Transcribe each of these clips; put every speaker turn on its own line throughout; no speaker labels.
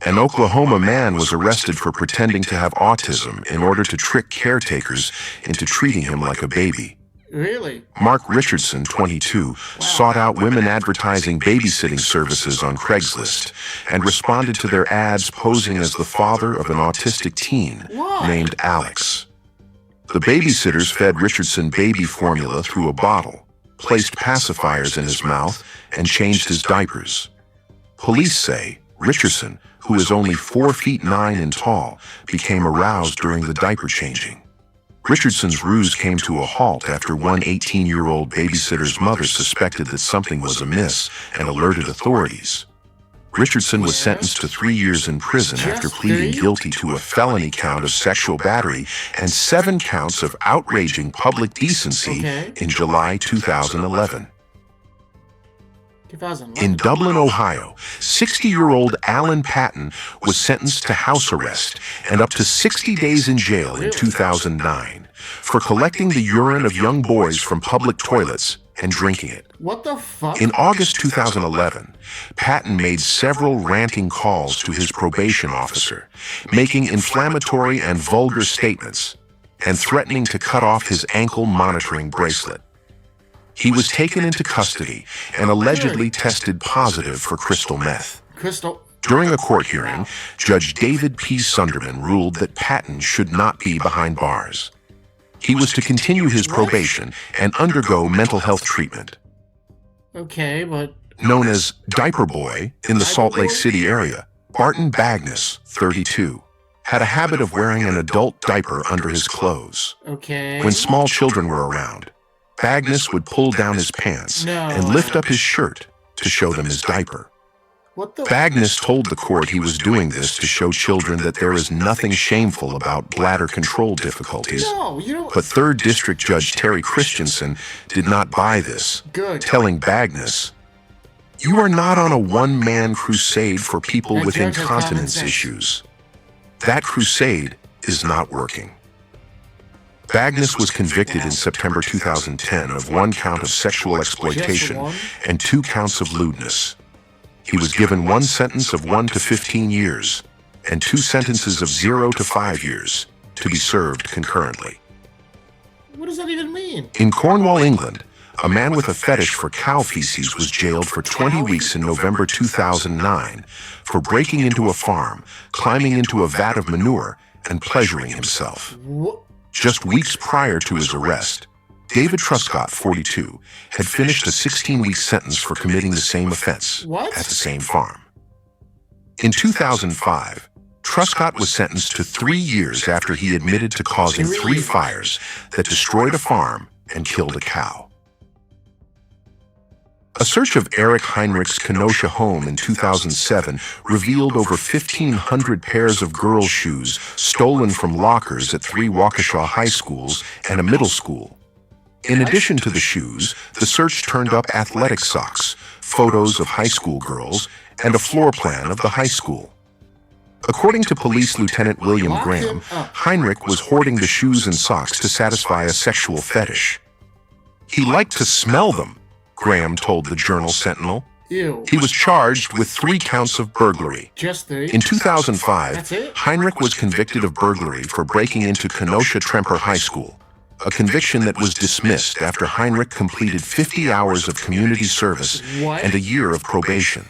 An Oklahoma man was arrested for pretending to have autism in order to trick caretakers into treating him like a baby.
Really?
Mark Richardson, 22, sought out women advertising babysitting services on Craigslist and responded to their ads posing as the father of an autistic teen named Alex. The babysitters fed Richardson baby formula through a bottle, placed pacifiers in his mouth, and changed his diapers. Police say Richardson, who is only 4 feet 9 tall, became aroused during the diaper changing. Richardson's ruse came to a halt after one 18-year-old babysitter's mother suspected that something was amiss and alerted authorities. Richardson was sentenced to 3 years in prison after pleading guilty to a felony count of sexual battery and 7 counts of outraging public decency in July 2011. In Dublin, Ohio, 60-year-old Alan Patton was sentenced to house arrest and up to 60 days in jail in 2009 for collecting the urine of young boys from public toilets and drinking it.
What the fuck?
In August 2011, Patton made several ranting calls to his probation officer, making inflammatory and vulgar statements and threatening to cut off his ankle monitoring bracelet. He was taken into custody and allegedly tested positive for crystal meth. During a court hearing, Judge David P. Sunderman ruled that Patton should not be behind bars. He was to continue his probation and undergo mental health treatment.
Okay, but...
Known as Diaper Boy in the Salt Lake City area, Barton Bagness, 32, had a habit of wearing an adult diaper under his clothes.
Okay.
When small children were around, Bagness would pull down his pants and lift up his shirt to show them his diaper. Bagness told the court he was doing this to show children that there is nothing shameful about bladder control difficulties. But 3rd District Judge Terry Christensen did not buy this, telling Bagness, "You are not on a one-man crusade for people with incontinence issues. That crusade is not working." Bagness was convicted in September 2010 of 1 count of sexual exploitation and 2 counts of lewdness. He was given 1 sentence of 1 to 15 years and 2 sentences of 0 to 5 years to be served concurrently.
What does that even mean?
In Cornwall, England, a man with a fetish for cow feces was jailed for 20 weeks in November 2009 for breaking into a farm, climbing into a vat of manure, and pleasuring himself. Just weeks prior to his arrest, David Truscott, 42, had finished a 16-week sentence for committing the same offense at the same farm. In 2005, Truscott was sentenced to 3 years after he admitted to causing 3 fires that destroyed a farm and killed a cow. A search of Eric Heinrich's Kenosha home in 2007 revealed over 1,500 pairs of girls' shoes stolen from lockers at 3 Waukesha high schools and a middle school. In addition to the shoes, the search turned up athletic socks, photos of high school girls, and a floor plan of the high school. According to Police Lieutenant William Graham, Heinrich was hoarding the shoes and socks to satisfy a sexual fetish. He liked to smell them, Graham told the Journal Sentinel.
Ew.
He was charged with 3 counts of burglary.
Just 3?
In 2005, Heinrich was convicted of burglary for breaking into Kenosha Tremper High School, a conviction that was dismissed after Heinrich completed 50 hours of community service and a year of probation.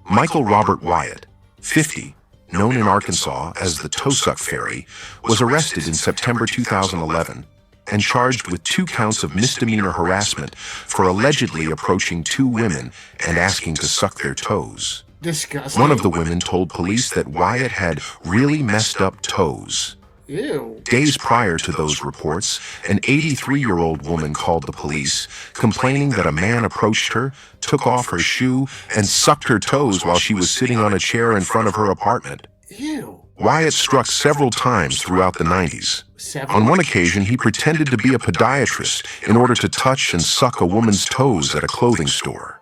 Michael Robert Wyatt, 50, known in Arkansas as the Tosuck Fairy, was arrested in September 2011 and charged with 2 counts of misdemeanor harassment for allegedly approaching 2 women and asking to suck their toes.
Disgusting.
One of the women told police that Wyatt had really messed up toes.
Ew.
Days prior to those reports, an 83-year-old woman called the police, complaining that a man approached her, took off her shoe, and sucked her toes while she was sitting on a chair in front of her apartment.
Ew.
Wyatt struck several times throughout the 90s. On one occasion, he pretended to be a podiatrist in order to touch and suck a woman's toes at a clothing store.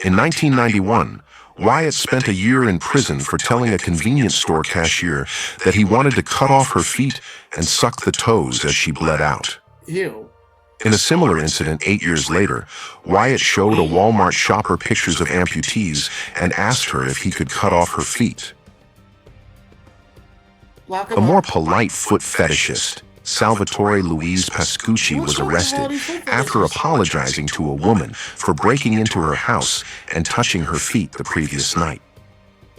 In 1991, Wyatt spent a year in prison for telling a convenience store cashier that he wanted to cut off her feet and suck the toes as she bled out.
Ew.
In a similar incident 8 years later, Wyatt showed a Walmart shopper pictures of amputees and asked her if he could cut off her feet.
Lock
A
him
more
up.
polite foot fetishist, Salvatore Luis Pascucci, was arrested after apologizing to a woman for breaking into her house and touching her feet the previous night.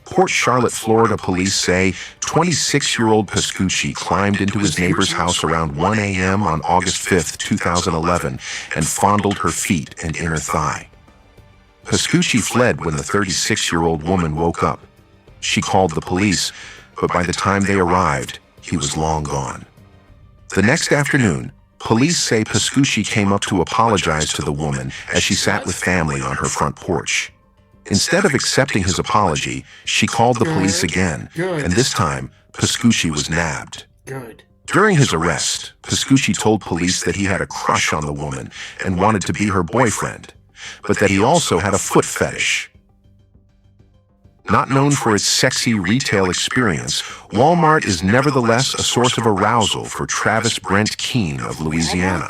Port Charlotte, Florida police say 26-year-old Pascucci climbed into his neighbor's house around 1 a.m. on August 5, 2011, and fondled her feet and inner thigh. Pascucci fled when the 36-year-old woman woke up. She called the police, but by the time they arrived, he was long gone. The next afternoon, police say Pascucci came up to apologize to the woman as she sat with family on her front porch. Instead of accepting his apology, she called the police again, and this time, Pascucci was nabbed.
Good.
During his arrest, Pascucci told police that he had a crush on the woman and wanted to be her boyfriend, but that he also had a foot fetish. Not known for its sexy retail experience, Walmart is nevertheless a source of arousal for Travis Brent Keene of Louisiana.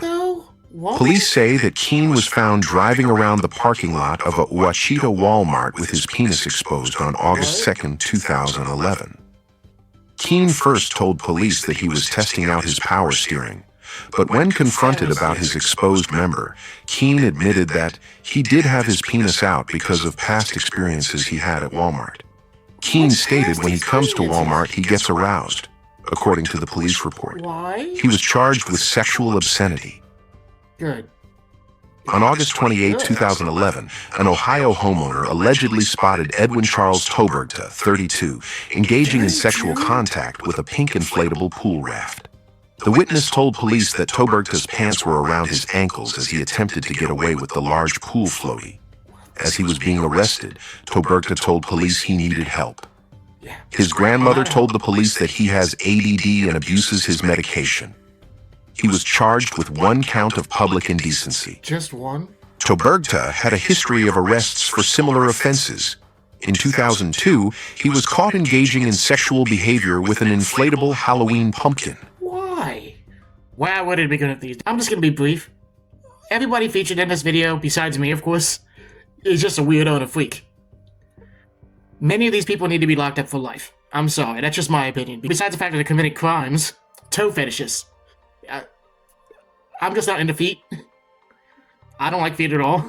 Police say that Keene was found driving around the parking lot of a Ouachita Walmart with his penis exposed on August 2, 2011. Keene first told police that he was testing out his power steering, but when confronted about his exposed member, Keene admitted that he did have his penis out because of past experiences he had at Walmart. Keene stated when he comes to Walmart, he gets aroused, according to the police report.
Why?
He was charged with sexual obscenity.
Good.
On August 28, 2011, an Ohio homeowner allegedly spotted Edwin Charles Tobergta, 32, engaging in sexual contact with a pink inflatable pool raft. The witness told police that Tobergta's pants were around his ankles as he attempted to get away with the large pool floaty. As he was being arrested, Tobergta told police he needed help. His grandmother told the police that he has ADD and abuses his medication. He was charged with 1 count of public indecency.
Just one?
Tobergta had a history of arrests for similar offenses. In 2002, he was caught engaging in sexual behavior with an inflatable Halloween pumpkin.
Why? Wow, what did we gonna these? I'm just gonna be brief. Everybody featured in this video, besides me, of course, is just a weirdo and a freak. Many of these people need to be locked up for life. I'm sorry, that's just my opinion. Besides the fact that they committed crimes, toe fetishes. I'm just not into feet. I don't like feet at all.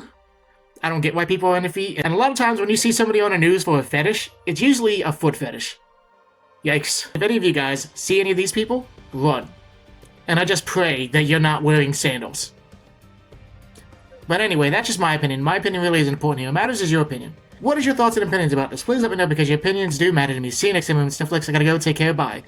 I don't get why people are into feet. And a lot of times when you see somebody on the news for a fetish, it's usually a foot fetish. Yikes. If any of you guys see any of these people, run. And I just pray that you're not wearing sandals. But anyway, that's just my opinion. My opinion really isn't important here. What matters is your opinion. What is your thoughts and opinions about this? Please let me know because your opinions do matter to me. See you next time, Mr. Flicks. I gotta go. Take care. Bye.